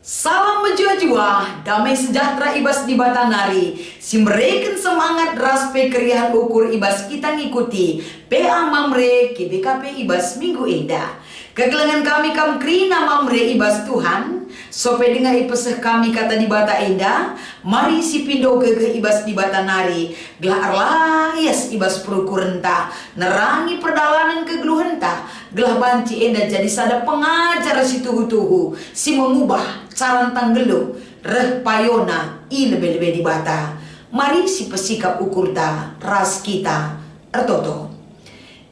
Salam berjiwa-jiwa, damai sejahtera ibas di Batanari. Simreken semangat ras pekerian ukur ibas kita ngikuti PA Mamre KBKP ibas Minggu Eda. Kegelangan kami kam krina Mamre ibas Tuhan. Sope dengar ipeseh kami kata di Bata Eda. Mari si pindo gege ibas di Batanari. Gelah arlayas ibas perukurenta. Nerangi perdalanan kegeluhenta. Gelah banci Eda jadi sada pengajar si tuhu-tuhu. Si mengubah saran tanggelu reh payona i lebih-lebih di Bata. Mari si pesikap ukur ta ras kita ertoto.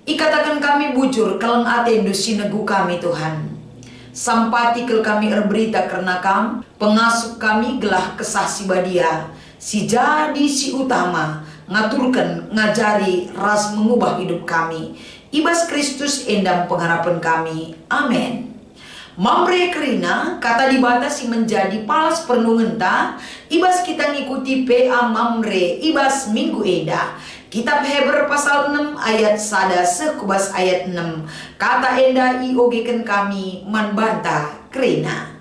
Ikatakan kami bujur keleng atendu sinegu kami Tuhan. Sampati kel kami erberita karena kam pengasuh kami gelah kesah si badia. Si jadi si utama ngaturkan ngajari ras mengubah hidup kami. Ibas Kristus endam pengharapan kami. Amin. Mamre kerina kata dibatasi menjadi palas pernungenta. Ibas kita ngikuti PA Mamre ibas Minggu Eda. Kitab Heber pasal 6 ayat sada sekubas ayat 6. Kata enda iogeken kami manbanta kerina.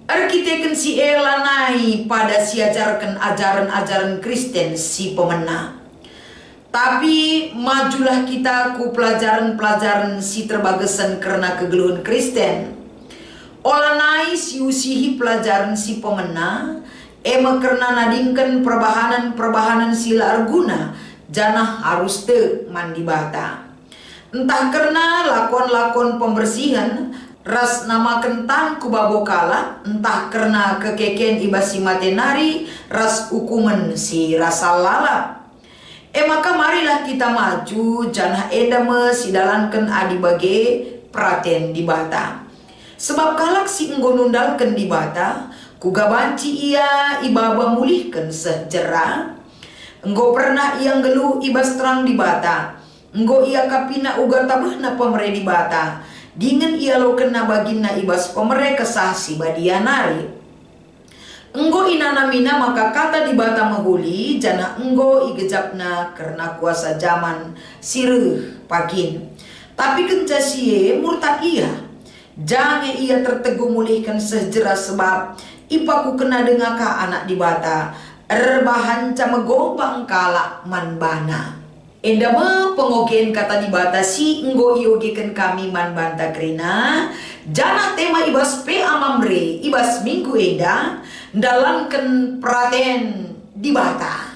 Arkiteken si elanai pada siajarkan ajaran-ajaran Kristen si pemena. Tapi majulah kita ku pelajaran-pelajaran si terbagesan karena kegeluhan Kristen. Olanai si usihi pelajaran si pemena. Ema karena nadingkan perbahanan sila arguna. Janah harus te mandi bata. Entah karena lakon-lakon pembersihan. Ras nama kentang kubabokala. Entah karena kekeken ibasi matenari. Ras hukuman si rasa lala. Maka marilah kita maju. Janah edame si dalankan adi bage praten di bata. Sebab kalak si nggonundalkan di bata. Kuga banci ia ibaba mulihkan sejera. Enggo pernah ia ngeluh ibas terang di bata. Enggo ia kapina uga tabahna pemere di bata. Dingin ia lo kena baginna ibas pemere kesah si badianari. Enggo inanamina maka kata di bata mahuli. Jana enggo igejapna karena kuasa zaman sireh pagin. Tapi kencasie murtad ia. Jangan ia terteguh mulihkan sejera sebab ipaku kena dengar ka anak di bata. Erbahan cama gombang kala manbana. Endama pengogen kata di bata si enggo iogekan kami manbanta krina. Jana tema ibas PA Mamre ibas Minggu Eda. Dalamkan praten di bata.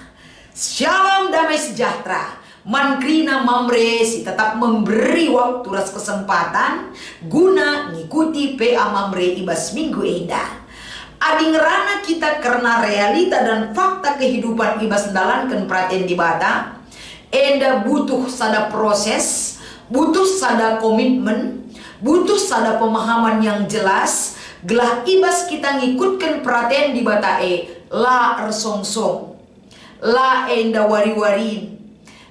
Shalom damai sejahtera. Mankrina Mamre si tetap memberi waktu ras kesempatan guna ngikuti PA Mamre ibas Minggu Eda. Adi ngerana kita karena realita dan fakta kehidupan ibas dalankan praten di bata. Enda butuh sada proses, butuh sada komitmen, butuh sada pemahaman yang jelas. Gelah ibas kita ngikutkan praten di bata la ersongsong, la enda wari-warin,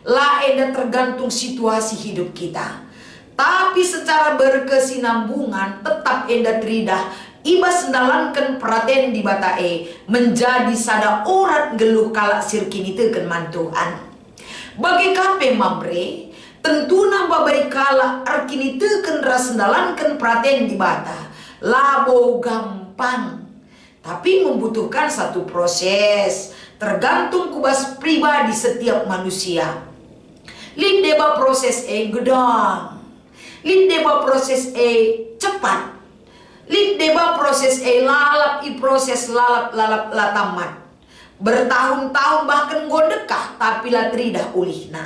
la enda tergantung situasi hidup kita. Tapi secara berkesinambungan tetap enda tridah. Ibas sendalankan praten di bata menjadi sada orat geluh kalak sirkini teken mantuhan. Bagi kape Mamre, tentu nambah baik kalak arkini teken ras sendalankan praten di bata. Labo gampang. Tapi membutuhkan satu proses. Tergantung kubas pribadi setiap manusia. Lid deba proses gedang. Lid deba proses cepat. Lid deba proses lalap i proses lalap latamat. Bertahun-tahun bahkan godekah tapi la tridah ulihna.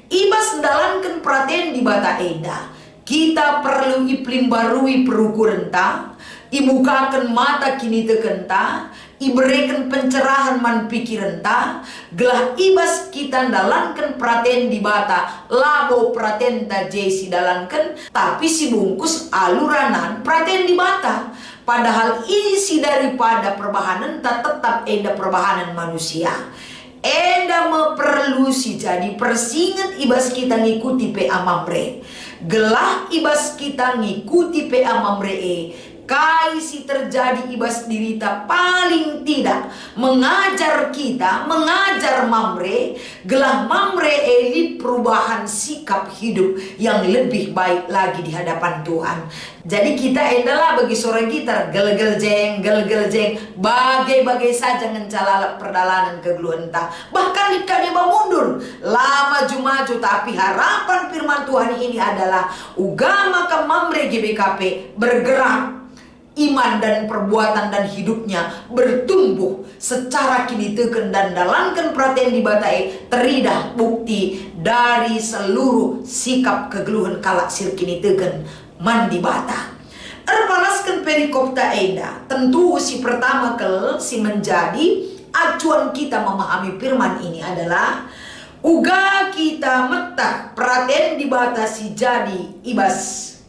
Ibas dalankan praten di bata eda. Kita perlu iplim barui perukuran ta. Ibukakan mata kini tekenta. Iberikan pencerahan man pikiran ta. Gelah ibas kita dalankan praten di bata. Labo praten ta jesi dalankan. Tapi si bungkus aluranan praten di bata. Padahal isi daripada perbahanan tak tetap enda perbahanan manusia. Enda perlu si jadi persingat ibas kita ngikuti PA Mamre. Gelah ibas kita ngikuti PA Mamre kaisi terjadi ibas dirita paling tidak mengajar kita, mengajar mamre, gelah mamre elit perubahan sikap hidup yang lebih baik lagi di hadapan Tuhan. Jadi kita adalah bagi suara gitar gel-gel jeng, bagai-bagai saja ngencalala perdalanan kegeluhan ta. Bahkan jika dia mundur, lama maju, tapi harapan firman Tuhan ini adalah ugama ke mamre GBKP bergerak, iman dan perbuatan dan hidupnya bertumbuh secara kini teken dan dalankan perhatian di batai teridah bukti dari seluruh sikap kegeluhan kalak sir kini teken mandi bata. Erpalaskan perikop ta enda, tentu si pertama si menjadi acuan kita memahami firman ini adalah uga kita metah perhatian dibatasi jadi ibas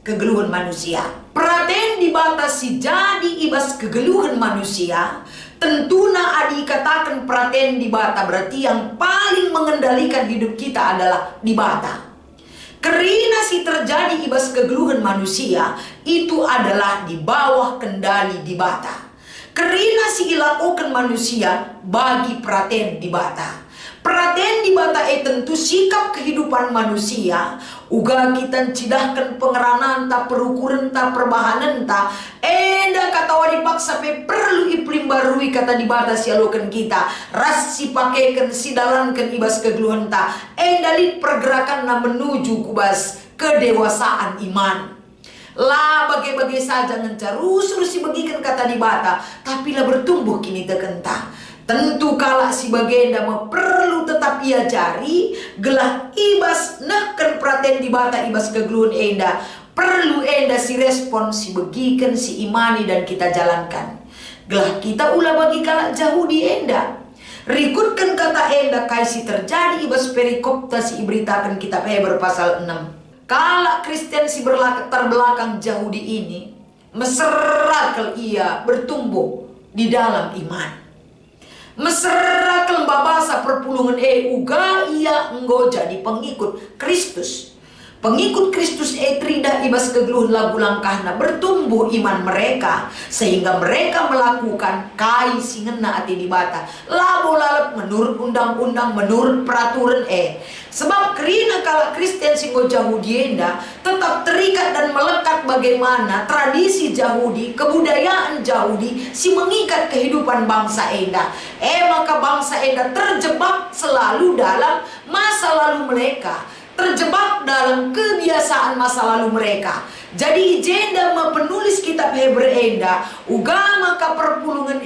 kegeluhan manusia. Perhatian dibatasi jadi ibas kegeluhan manusia. Tentuna adi katakan perhatian dibata berarti yang paling mengendalikan hidup kita adalah dibata. Kerina si terjadi ibas kegeluhan manusia itu adalah di bawah kendali dibata. Kerina si ilakukan manusia bagi perhatian dibata. Perhatian dibata tentu sikap kehidupan manusia. Uga kita cidahkan pengeranan ta, perukuran ta, perbahanan ta. Enda kata wadi paksa pe perlu iplim barui kata dibata sialukan kita. Ras si pakaikan si dalankan ibas kegeluhan ta. Enda lit pergerakan na menuju kubas kedewasaan iman. Lah bagai-bagai saja ngencarusur si bagikan kata dibata. Tapi lah bertumbuh kini tekenta. Tentu kala si bagenda perlu tetap ia jari gelah ibas nahkan perhatian dibata ibas kegeluhan enda perlu enda si respon si begikan si imani dan kita jalankan gelah kita ulah bagi kala jauh di enda rikutkan kata enda kaisi terjadi ibas perikopta si iberitakan kitab Heber pasal 6 kala Kristen si terbelakang jauh di ini meserakel ia bertumbuh di dalam iman. Meserakel babasa perpulungan uga ia enggo jadi pengikut Kristus. Pengikut Kristus trida ibas kegeluhan lagu langkahna bertumbuh iman mereka sehingga mereka melakukan kai singena ati dibata labo lalap menurut undang-undang menurut peraturan sebab kerina kala Kristen singgo Yahudi enda tetap terikat dan melekat bagaimana tradisi Yahudi, kebudayaan Yahudi si mengikat kehidupan bangsa enda maka bangsa enda terjebak selalu dalam masa lalu mereka, terjebak dalam kebiasaan masa lalu mereka. Jadi jenda penulis kitab Heber enda ugama ka perpulungan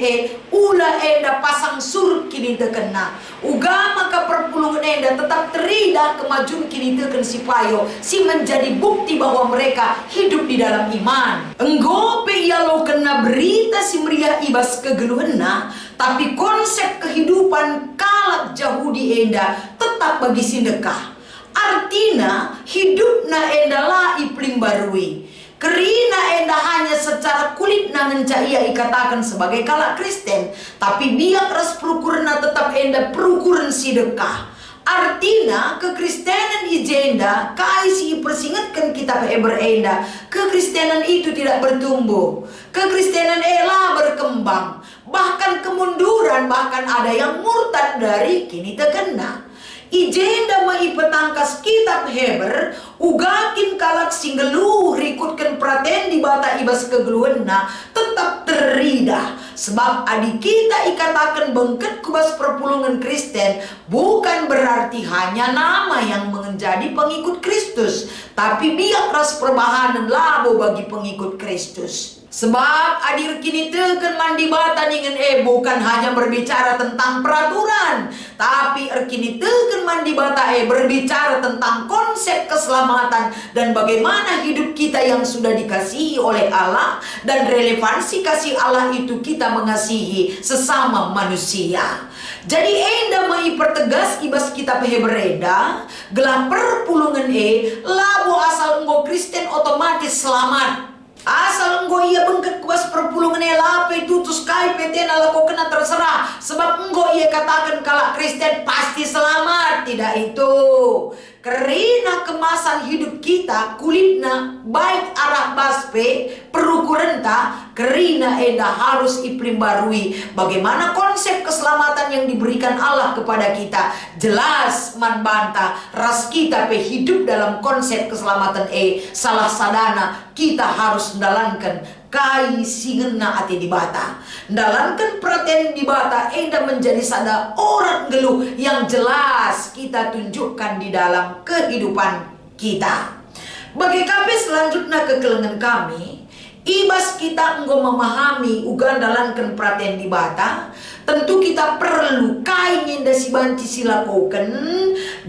ula enda pasang surut kini terkena ugama ka perpulungan enda tetap teridah kemajuan kini teken si payo si menjadi bukti bahwa mereka hidup di dalam iman. Enggope ia lo kena berita si meriah ibas kegeluhena tapi konsep kehidupan kalak Yahudi enda tetap bagi sedekah. Artinya hidupna enda la ipling barui. Kerina enda hanya secara kulit na ia ikatakan sebagai kalak Kristen, tapi biak ras perukurna tetap enda perukuran sedekah. Artinya kekristenan ijenda kaisi persingatkan kitab Heber enda kekristenan itu tidak bertumbuh, kekristenan berkembang, bahkan kemunduran, bahkan ada yang murtad dari kini terkena. Ijenda maipetangkas kitab Heber ugakin kalak singgeluh rikutkan praten di bata ibas kegeluhena tetap teridah sebab adik kita ikatakan bengket kubas perpulungan Kristen bukan berarti hanya nama yang menjadi pengikut Kristus tapi biak ras perbahanan labo bagi pengikut Kristus. Sebab adir kini teken mandi bata ningen bukan hanya berbicara tentang peraturan, tapi kini teken mandi bata berbicara tentang konsep keselamatan dan bagaimana hidup kita yang sudah dikasihi oleh Allah dan relevansi kasih Allah itu kita mengasihi sesama manusia. Jadi enda mai pertegas ibas kitab Heber enda gelah perpulungan labo asal enggo Kristen otomatis selamat. Asal enggo ia bengket kuas perpulungan lape tutus kai peten ala kau kena terserah sebab enggo ia katakan kalak Kristen pasti selamat. Tidak itu. Karena kemasan hidup kita kulitna baik arah baspe perukurenta karena enda harus barui. Bagaimana konsep keselamatan yang diberikan Allah kepada kita? Jelas man banta ras kita pe hidup dalam konsep keselamatan salah sadana kita harus mendalankan kai singena ati dibata. Dalankan perhatian dibata enda menjadi sada orang geluh yang jelas kita tunjukkan di dalam kehidupan kita. Bagi kami selanjutnya kekelengan kami, ibas kita enggo memahami uga dalankan perhatian dibata, tentu kita perlu kain si banci silakoken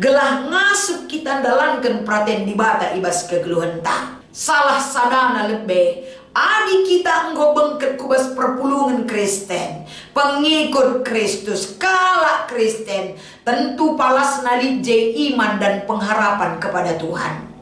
gelah ngasup kita dalankan perhatian dibata ibas kegeluhan ta. Salah sadana lebih adi kita enggo bengket kubas perpulungan Kristen, pengikut Kristus, kala Kristen, tentu palas nalije iman dan pengharapan kepada Tuhan.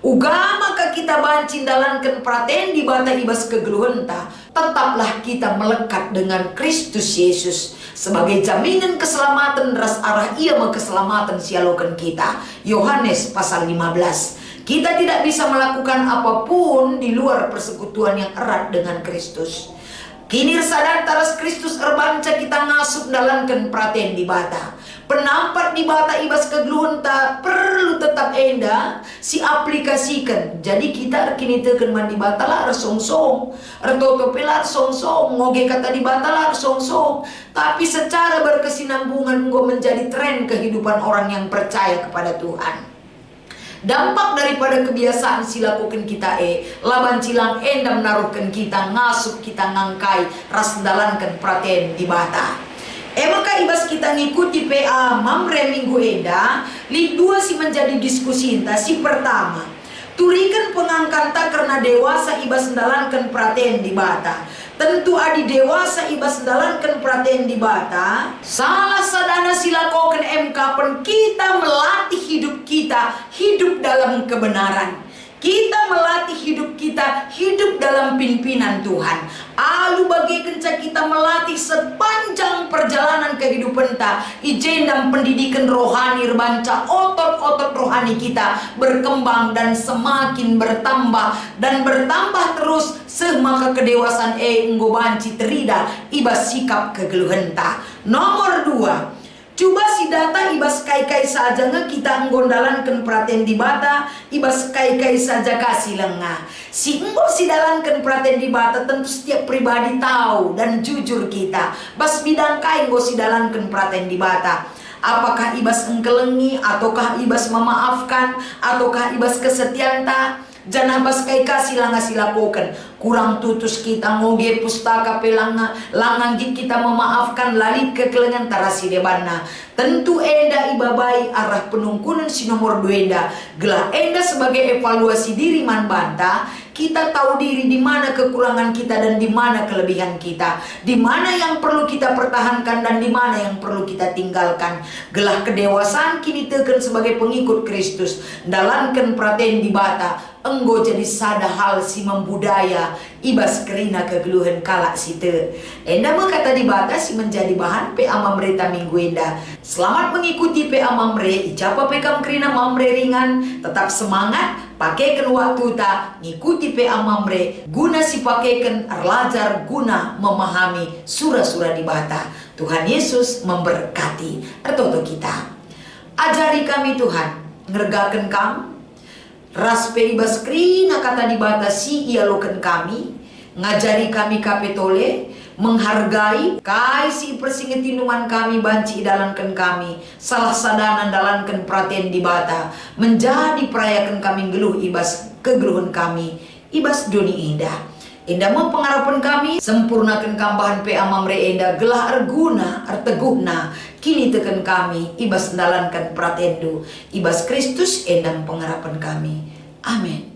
Uga maka kita bancin dalankan praten di bata ibas kegeluhenta, tetaplah kita melekat dengan Kristus Yesus sebagai jaminan keselamatan ras arah ia keselamatan sialokan kita. Yohanes pasal 15. Kita tidak bisa melakukan apapun di luar persekutuan yang erat dengan Kristus. Kini sadar taras Kristus erbanca kita ngasup dalankan praten di bata. Penampat di bata ibas kegeluhan tak perlu tetap enda si aplikasikan. Jadi kita kini teken mandi bata lah song-song, ertoto pelar song-song, ngoge kata di bata lah song-song. Tapi secara berkesinambungan ngo menjadi tren kehidupan orang yang percaya kepada Tuhan. Dampak daripada kebiasaan silakukan kita laban cilang enda menaruhkan kita ngasup kita ngangkai ras dalankan praten di bata. Maka ibas kita ngikuti PA Mamre minggu enda li dua si menjadi diskusi inta. Si pertama turikan pengangkanta karena dewasa ibas dalankan praten di bata. Tentu adi dewasa ibas dalankan praten di bata. Salah sadana silakokan MK pen kita melatih hidup kita hidup dalam kebenaran. Kita melatih hidup kita hidup dalam pimpinan Tuhan. Alu bagi kenca kita melatih sepanjang perjalanan kehidupan ta ijen dan pendidikan rohani rebanca otot-otot rohani kita berkembang dan semakin bertambah dan bertambah terus semaka kedewasaan enggo banci terida ibas sikap kegeluhan ta. Nomor 2, coba si data ibas kai-kai saja kita nggondalankan praten di bata, ibas kai-kai saja kasih lengah. Si enggo si dalankan praten di bata tentu setiap pribadi tahu dan jujur kita. Bas bidang kai enggo si dalankan praten di bata. Apakah ibas engkelengi, ataukah ibas memaafkan, ataukah ibas kesetiaan ta? Janah bas kai kasih langa silakokan kurang tutus kita ngoge pustaka pelanga langang kita memaafkan lalit kekelengan tarasi debana. Tentu enda ibabai arah penungkunan si nomor 2 enda gelah enda sebagai evaluasi diri man banta. Kita tahu diri di mana kekurangan kita dan di mana kelebihan kita, di mana yang perlu kita pertahankan dan di mana yang perlu kita tinggalkan. Gelah kedewasaan kini teken sebagai pengikut Kristus dalankan praten di bata enggo jadi sada hal si membudaya ibas kerina kegeluhan kalak site. Enda kata di bata si menjadi bahan PA Mamre ta minggu enda. Selamat mengikuti PA Mamre, icapa pekam kerina Mamre ringan, tetap semangat, pakaikan waktu ta ngikuti PA Mamre guna si pakaikan erlajar guna memahami surah-surah di bata. Tuhan Yesus memberkati ertoto kita. Ajari kami Tuhan, ngergakan kami ras peribas krina kata di bata si ialokan kami, ngajari kami kapetole, menghargai kai si persingit inuman kami banci dalankan kami, salah sadanan dalankan praten di bata, menjadi perayakan kami geluh ibas kegeluhan kami, ibas doni indah. Indah mau pengharapan kami, sempurnakan kambahan PA Mamre enda gelah erguna, erteguhna, kini teken kami, ibas dalankan pratendu, ibas Kristus endang pengharapan kami. Amin.